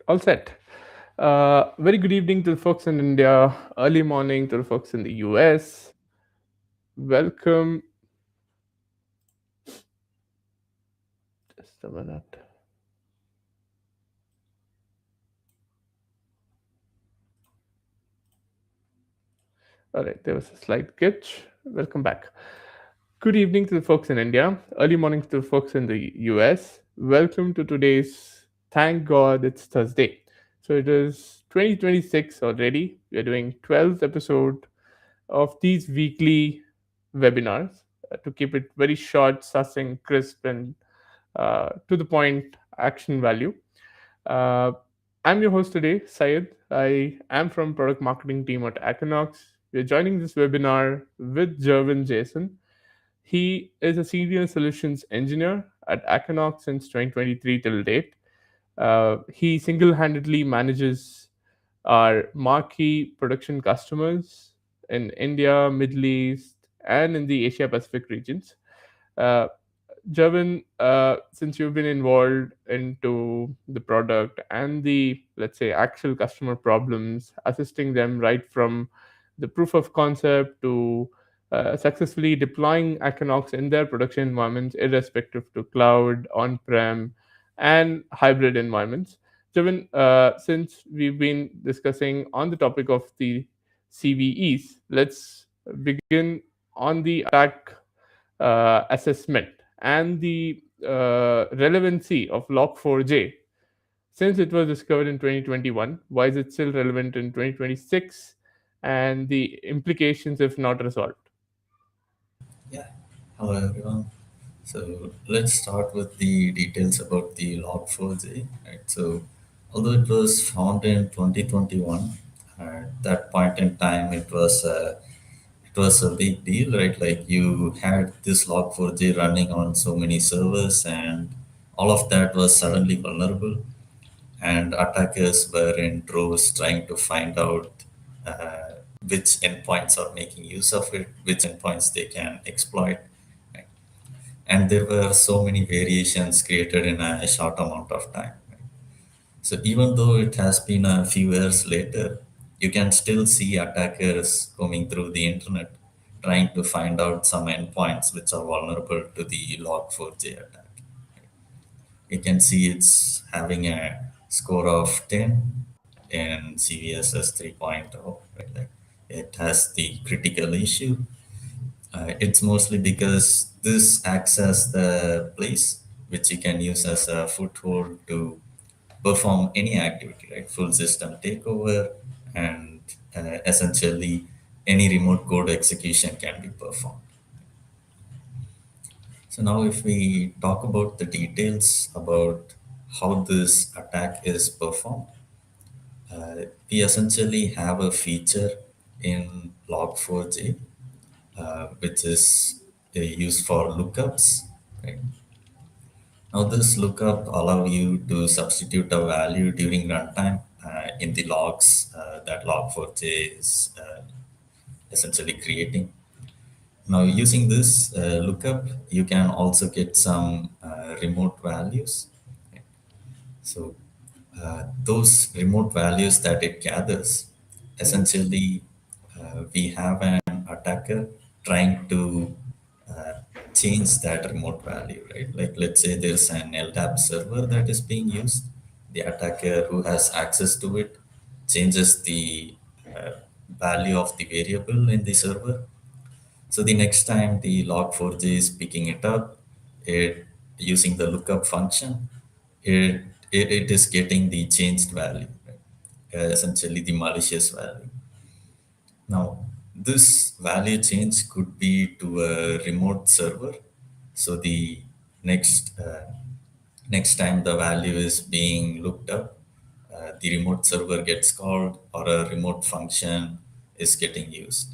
all set. Very good evening to the folks in India, early morning to the folks in the US. Welcome. Just a minute. All right, there was a slight glitch. Welcome back. Good evening to the folks in India, early morning to the folks in the US. Welcome to today's Thank God It's Thursday. So it is 2026 already. We are doing 12th episode of these weekly webinars to keep it very short, succinct, crisp, and to the point action value. Uh, I'm your host today, Syed. I am from product marketing team at AccuKnox. We're joining this webinar with Jervin Jason. He is a senior solutions engineer at AccuKnox since 2023 till date. He single-handedly manages our marquee production customers in India, Middle East, and in the Asia Pacific regions. Uh, Javin, since you've been involved into the product and the, let's say, actual customer problems, assisting them right from the proof of concept to successfully deploying AccuKnox in their production environments, irrespective to cloud, on-prem, and hybrid environments. Javin, since we've been discussing on the topic of the CVEs, let's begin on the attack assessment and the relevancy of Log4j. Since it was discovered in 2021, why is it still relevant in 2026, and the implications if not resolved? Yeah, hello everyone. So let's start with the details about the Log4j. Right? So although it was found in 2021, at that point in time it was a big deal, right? Like you had this Log4j running on so many servers, and all of that was suddenly vulnerable, and attackers were in droves trying to find out uh, which endpoints are making use of it, which endpoints they can exploit. Right? And there were so many variations created in a short amount of time. Right? So even though it has been a few years later, you can still see attackers coming through the internet trying to find out some endpoints which are vulnerable to the Log4j attack. You can see it's having a score of 10 in CVSS 3.0. Right? Like it has the critical issue. It's mostly because this acts as the place which you can use as a foothold to perform any activity, right? Full system takeover, and essentially any remote code execution can be performed. So now if we talk about the details about how this attack is performed, we essentially have a feature in Log4j, which is used for lookups. Right? Now this lookup allow you to substitute a value during runtime in the logs that Log4j is essentially creating. Now, using this lookup, you can also get some remote values. So, those remote values that it gathers, Mhm. essentially, we have an attacker trying to uh, change that remote value, right? Like, let's say there's an LDAP server that is being used. The attacker who has access to it changes the uh, value of the variable in the server, so the next time the log4j is picking it up, it using the lookup function, it is getting the changed value, right? Essentially the malicious value. Now, this value change could be to a remote server. So the next next time the value is being looked up, the remote server gets called or a remote function is getting used.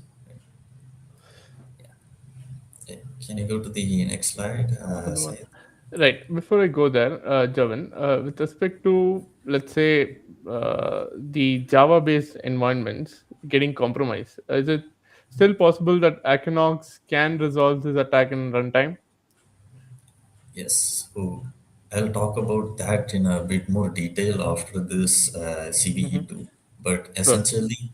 Can you go to the next slide, Hold on. Syed? Right. Before I go there, Javin, with respect to, let's say, the Java-based environments getting compromised, is it still possible that AccuKnox can resolve this attack in runtime? Yes. Oh. I'll talk about that in a bit more detail after this Mm-hmm. CVE2. But Sure. essentially,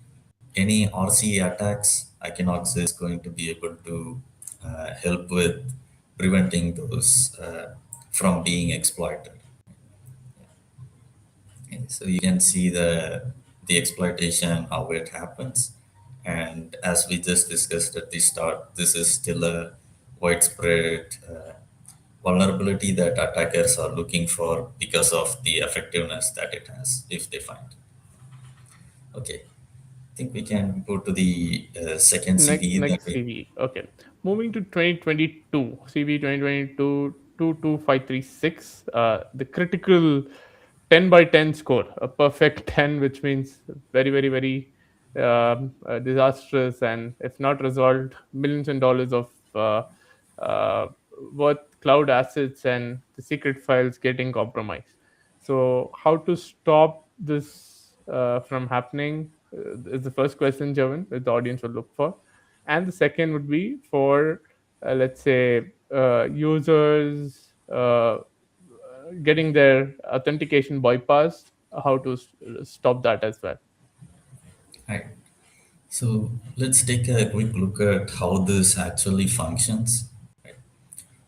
any RCE attacks, Equinox is going to be able to help with preventing those from being exploited. Okay, so you can see the exploitation, how it happens. And as we just discussed at the start, this is still a widespread vulnerability that attackers are looking for because of the effectiveness that it has, if they find. Okay, I think we can go to the second CVE that Next we. CV. Okay. Moving to 2022, CV 2022 22536. The critical 10 by 10 score, a perfect 10, which means very, very, very disastrous, and if not resolved, millions and dollars of uh, worth cloud assets and the secret files getting compromised. So, how to stop this from happening is the first question, Javin, that the audience will look for. And the second would be for, let's say, users getting their authentication bypassed, how to stop that as well. Right. So let's take a quick look at how this actually functions. Right.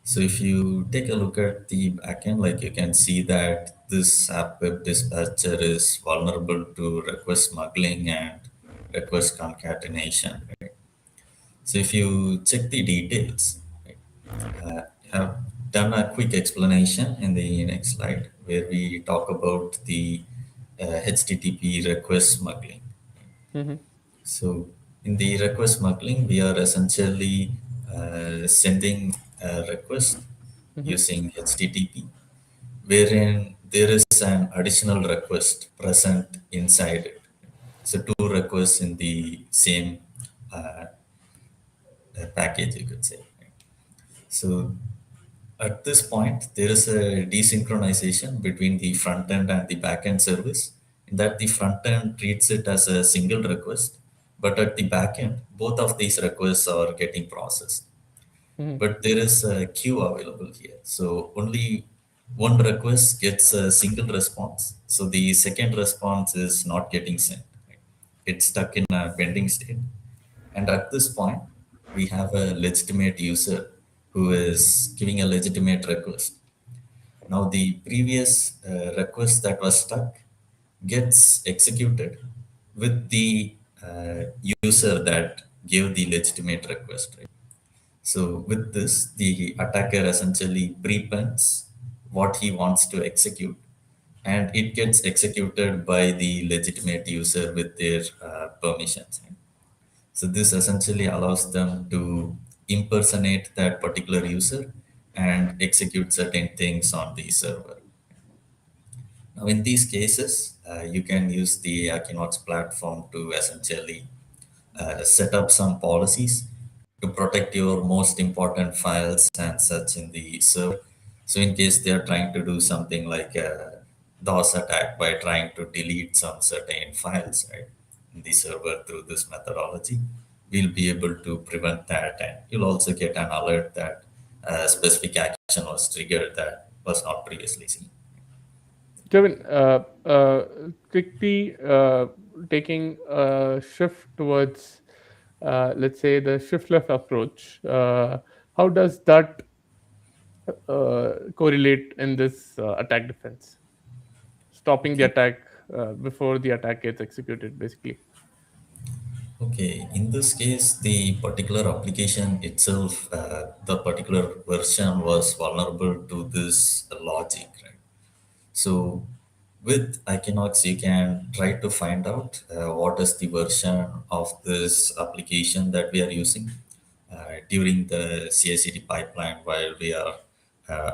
So if you take a look at the backend, like you can see that this app web dispatcher is vulnerable to request smuggling and request concatenation. Right? So if you check the details, right, have done a quick explanation in the next slide where we talk about the HTTP request smuggling. Mm-hmm. So in the request smuggling, we are essentially sending a request Mm-hmm. using HTTP, wherein there is an additional request present inside it. So two requests in the same uh, package, you could say. So at this point, there is a desynchronization between the front end and the back end service, in that the front end treats it as a single request, but at the back end, both of these requests are getting processed. Mm-hmm. But there is a queue available here. So only one request gets a single response. So the second response is not getting sent. Right? It's stuck in a pending state. And at this point, we have a legitimate user who is giving a legitimate request. Now, the previous request that was stuck gets executed with the user that gave the legitimate request. Right? So, with this, the attacker essentially prepends what he wants to execute, and it gets executed by the legitimate user with their permissions. Right? So this essentially allows them to impersonate that particular user and execute certain things on the server. Now, in these cases, you can use the AccuKnox platform to essentially set up some policies to protect your most important files and such in the server. So in case they are trying to do something like a DOS attack by trying to delete some certain files, right, in the server through this methodology, we'll be able to prevent that, and you'll also get an alert that a specific action was triggered that was not previously seen. Kevin, quickly taking a shift towards, let's say, the shift left approach. How does that correlate in this attack defense? Stopping the Okay. attack before the attack gets executed, basically. Okay, in this case, the particular application itself, the particular version was vulnerable to this logic, right? So with Equinox, you can try to find out what is the version of this application that we are using during the CI/CD pipeline while we are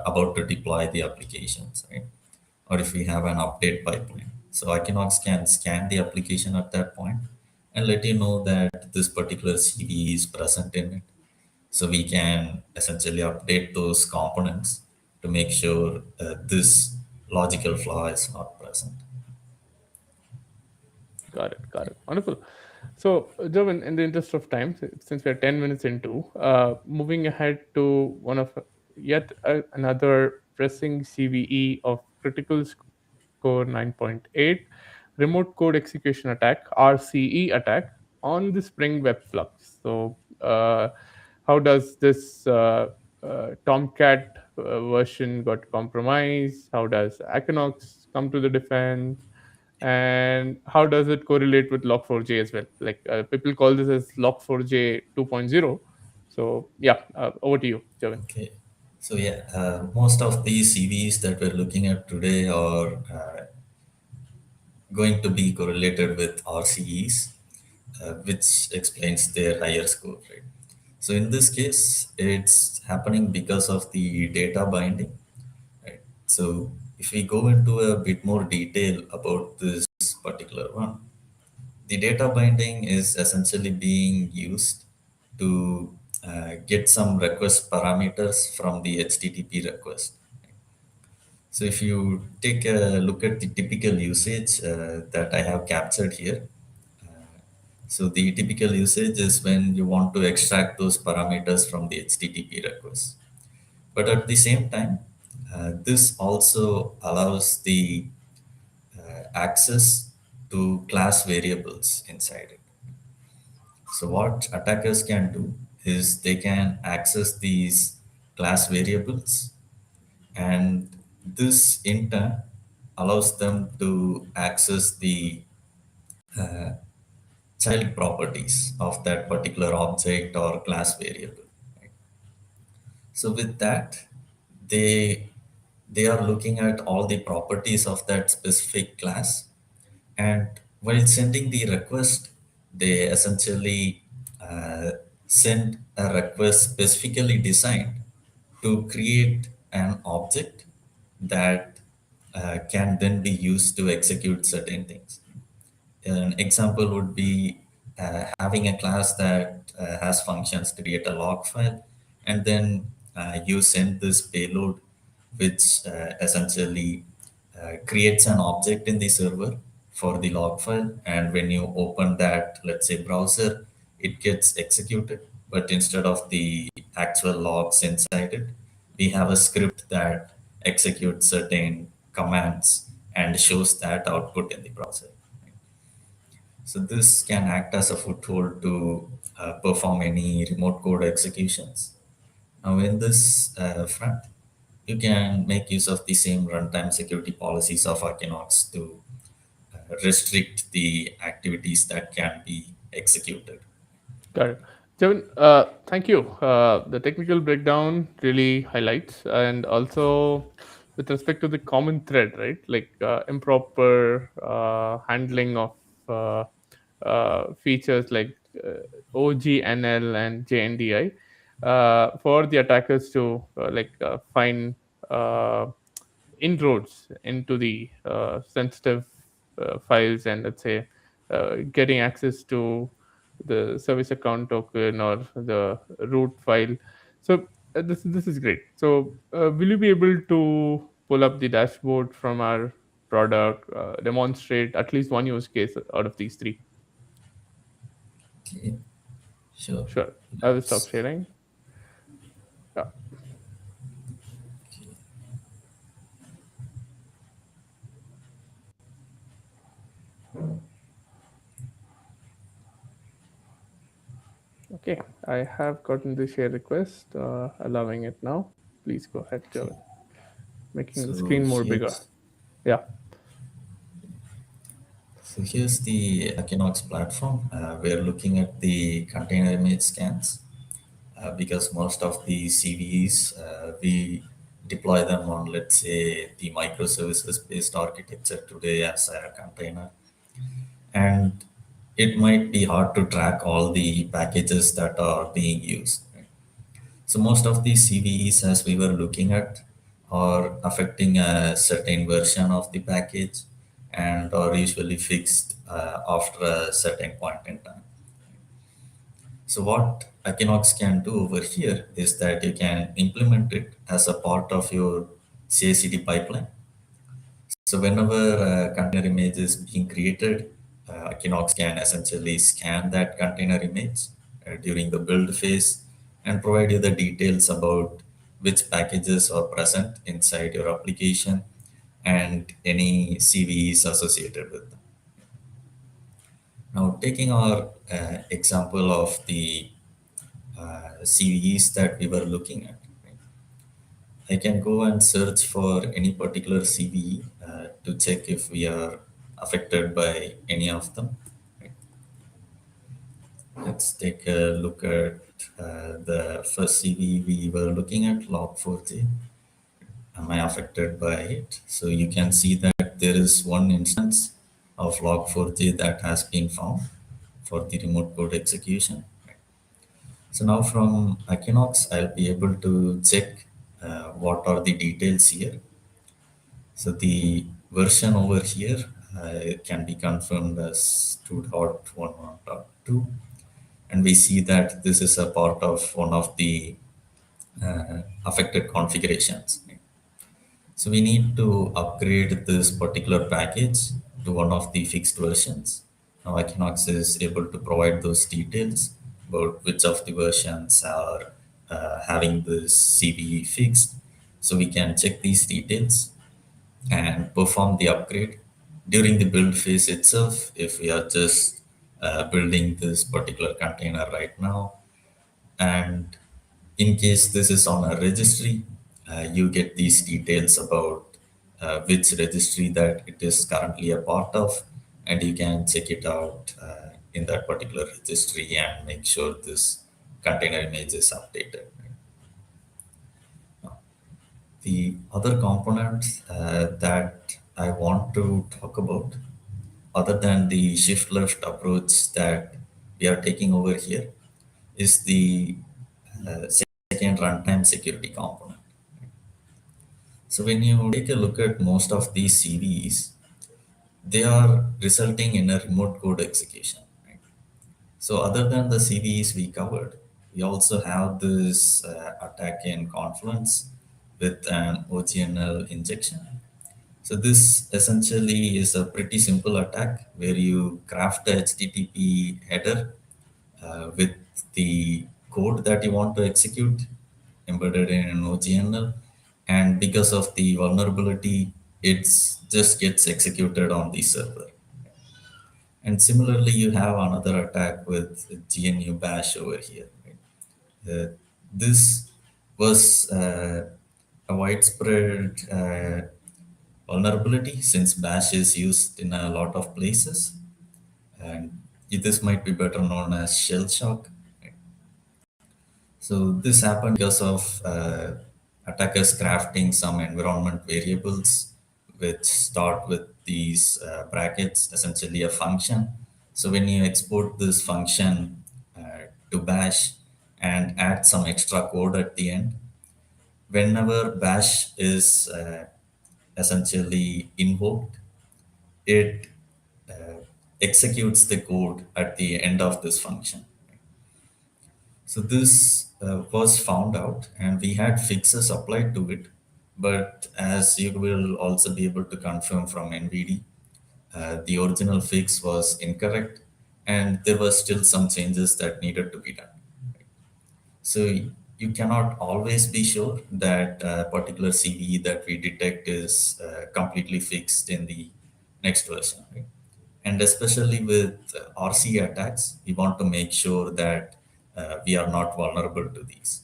about to deploy the applications, right? Or if we have an update pipeline. So Equinox can scan the application at that point and let you know that this particular CV is present in it. So we can essentially update those components to make sure this logical flaw is not present. Got it. Got it. Wonderful. So, Jovan, in the interest of time, since we're 10 minutes into, moving ahead to one of yet another pressing CVE of critical score 9.8, remote code execution attack, RCE attack, on the Spring Web Flux. So, how does this Tomcat version got compromised? How does AccuKnox come to the defense? And how does it correlate with Log4j as well? Like people call this as Log4j 2.0. So yeah, over to you, Javin. Okay. So yeah, most of these CVs that we're looking at today are going to be correlated with RCEs, which explains their higher score, right? So in this case, it's happening because of the data binding, right? So if we go into a bit more detail about this particular one, the data binding is essentially being used to get some request parameters from the HTTP request. So if you take a look at the typical usage that I have captured here, so the typical usage is when you want to extract those parameters from the HTTP request. But at the same time, this also allows the access to class variables inside it. So what attackers can do is they can access these class variables, and this in turn allows them to access the child properties of that particular object or class variable. So with that, they they are looking at all the properties of that specific class, and while sending the request, they essentially uh, send a request specifically designed to create an object that can then be used to execute certain things. An example would be having a class that has functions to create a log file, and then you send this payload, which essentially creates an object in the server for the log file. And when you open that, let's say, browser, it gets executed. But instead of the actual logs inside it, we have a script that executes certain commands and shows that output in the browser. So this can act as a foothold to perform any remote code executions. Now in this front, you can make use of the same runtime security policies of AccuKnox to restrict the activities that can be executed. Got it. Javin, thank you. The technical breakdown really highlights, and also with respect to the common thread, right? Like improper handling of features like OGNL and JNDI for the attackers to find uh, inroads into the sensitive files, and let's say getting access to the service account token or the root file. So this is great. So will you be able to pull up the dashboard from our product, demonstrate at least one use case out of these three? Okay, sure. Sure. I will stop Let's. sharing. Yeah. Okay, I have gotten the share request, allowing it now. Please go ahead, Okay. Javin. Making the So screen more bigger. here's Yeah. so here's the AccuKnox platform. We're looking at the container image scans because most of the CVEs we deploy them on, let's say, the microservices based architecture today as a container, and it might be hard to track all the packages that are being used. Right? So most of these CVEs, as we were looking at, are affecting a certain version of the package and are usually fixed after a certain point in time. So what AccuKnox can do over here is that you can implement it as a part of your CI/CD pipeline. So whenever a container image is being created, AccuKnox can essentially scan that container image during the build phase and provide you the details about which packages are present inside your application and any CVEs associated with them. Now, taking our example of the CVEs that we were looking at, right? I can go and search for any particular CVE to check if we are affected by any of them. Right? Let's take a look at the first CVE we were looking at, log4j. Am I affected by it? So you can see that there is one instance of log4j that has been found for the remote code execution. So now from AccuKnox, I'll be able to check what are the details here. So the version over here can be confirmed as 2.11.2. And we see that this is a part of one of the affected configurations. So we need to upgrade this particular package to one of the fixed versions. Now Equinox is able to provide those details about which of the versions are having this CVE fixed. So we can check these details and perform the upgrade during the build phase itself. If we are just building this particular container right now, and in case this is on a registry, you get these details about which registry that it is currently a part of, and you can check it out in that particular registry and make sure this container image is updated. The other component that I want to talk about, other than the shift left approach that we are taking over here, is the second runtime security component. So when you take a look at most of these CVEs, they are resulting in a remote code execution. Right? So other than the CVEs we covered, we also have this attack in Confluence with an OGNL injection. So this essentially is a pretty simple attack where you craft a HTTP header with the code that you want to execute embedded in an OGNL. And because of the vulnerability, it just gets executed on the server. And similarly, you have another attack with GNU Bash over here. Right? This was a widespread vulnerability since Bash is used in a lot of places. And this might be better known as shell shock. So this happened because of attackers crafting some environment variables which start with these brackets, essentially a function. So when you export this function to Bash and add some extra code at the end, whenever Bash is essentially invoked, it executes the code at the end of this function. So this was found out, and we had fixes applied to it. But as you will also be able to confirm from NVD, the original fix was incorrect, and there were still some changes that needed to be done. So you cannot always be sure that a particular CVE that we detect is completely fixed in the next version. Right? And especially with RC attacks, we want to make sure that we are not vulnerable to these.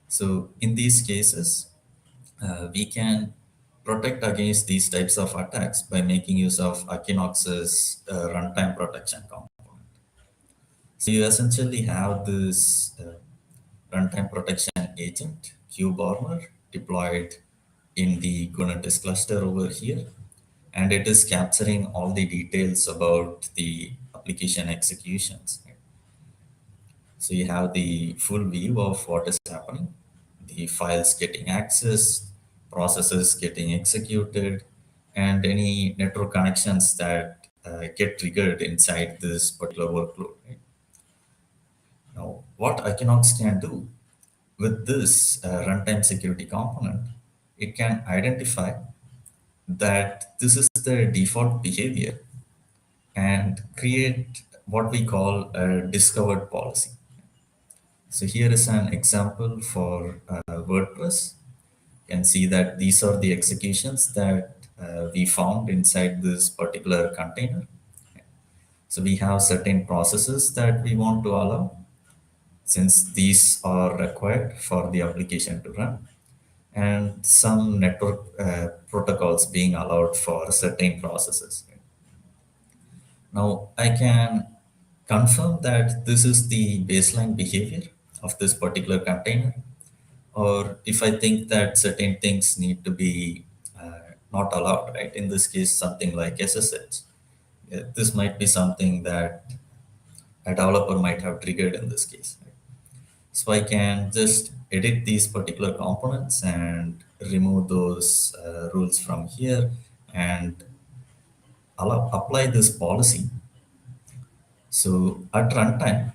So in these cases, we can protect against these types of attacks by making use of AccuKnox's runtime protection component. So you essentially have this runtime protection agent, KubeArmor, deployed in the Kubernetes cluster over here. And it is capturing all the details about the application executions. So you have the full view of what is happening, the files getting accessed, processes getting executed, and any network connections that get triggered inside this particular workload. Right? Now, what AccuKnox can do with this runtime security component, it can identify that this is the default behavior and create what we call a discovered policy. So here is an example for WordPress. You can see that these are the executions that we found inside this particular container. So we have certain processes that we want to allow, since these are required for the application to run, and some network protocols being allowed for certain processes. Now I can confirm that this is the baseline behavior of this particular container, or if I think that certain things need to be not allowed, right? In this case, something like SSH. Yeah, this might be something that a developer might have triggered in this case. Right? So I can just edit these particular components and remove those rules from here and apply this policy. So at runtime,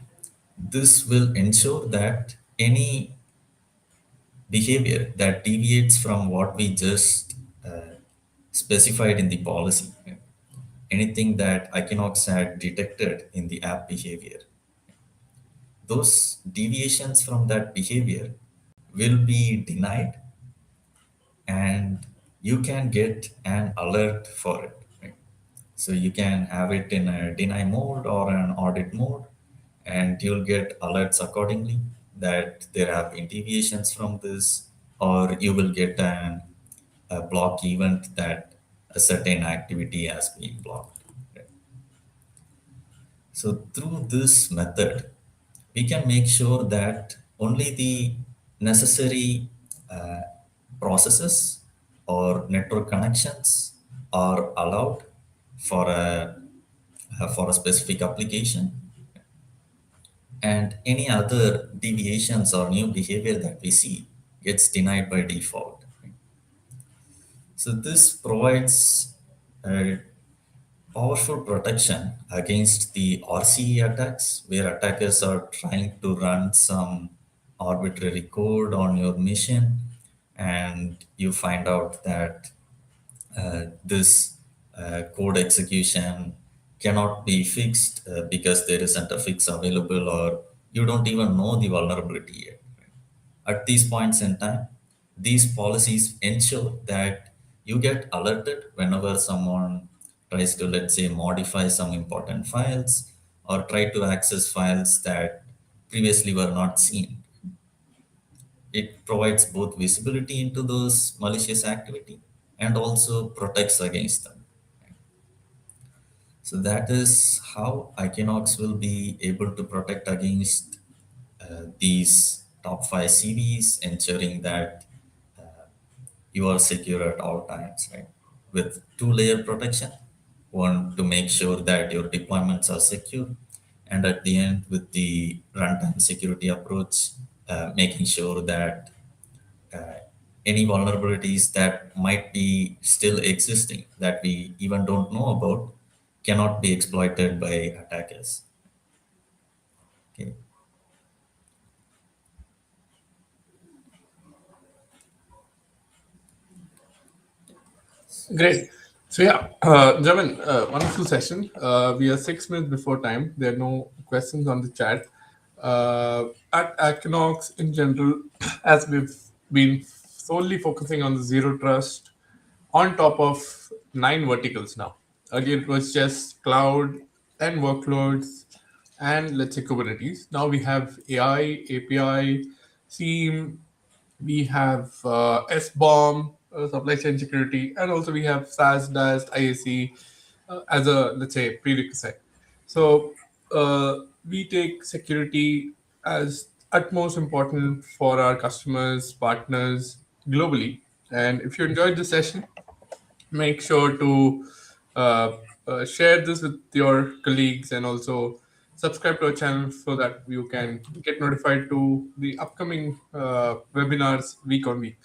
this will ensure that any behavior that deviates from what we just specified in the policy, right? Anything that AccuKnox had detected in the app behavior, those deviations from that behavior will be denied, and you can get an alert for it. Right? So you can have it in a deny mode or an audit mode, and you'll get alerts accordingly that there have been deviations from this, or you will get a block event that a certain activity has been blocked. Right? So through this method, we can make sure that only the necessary uh, processes or network connections are allowed for a specific application, and any other deviations or new behavior that we see gets denied by default. So this provides a powerful protection against the RCE attacks, where attackers are trying to run some arbitrary code on your machine, and you find out that this code execution cannot be fixed because there isn't a fix available, or you don't even know the vulnerability yet. At these points in time, these policies ensure that you get alerted whenever someone tries to, let's say, modify some important files or try to access files that previously were not seen. It provides both visibility into those malicious activity and also protects against them. So that is how AccuKnox will be able to protect against these top 5 CVs, ensuring that you are secure at all times, right? With two-layer protection, one to make sure that your deployments are secure, and at the end with the runtime security approach, making sure that uh, any vulnerabilities that might be still existing that we even don't know about cannot be exploited by attackers. Okay. Great. So yeah, Jamin, wonderful session. We are 6 minutes before time. There are no questions on the chat. At AccuKnox in general, as we've been solely focusing on the zero trust on top of 9 verticals now. Earlier it was just cloud and workloads and let's say Kubernetes. Now we have AI, API, SIEM, we have SBOM, supply chain security, and also we have SaaS, DAST, IAC as a let's say prerequisite. So we take security as utmost important for our customers, partners globally. And if you enjoyed the session, make sure to share this with your colleagues and also subscribe to our channel so that you can get notified to the upcoming webinars week on week.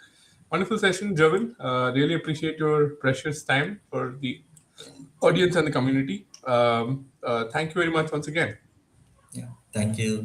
Wonderful session, Javin. Really appreciate your precious time for the audience and the community. Thank you very much once again. Yeah. Thank you.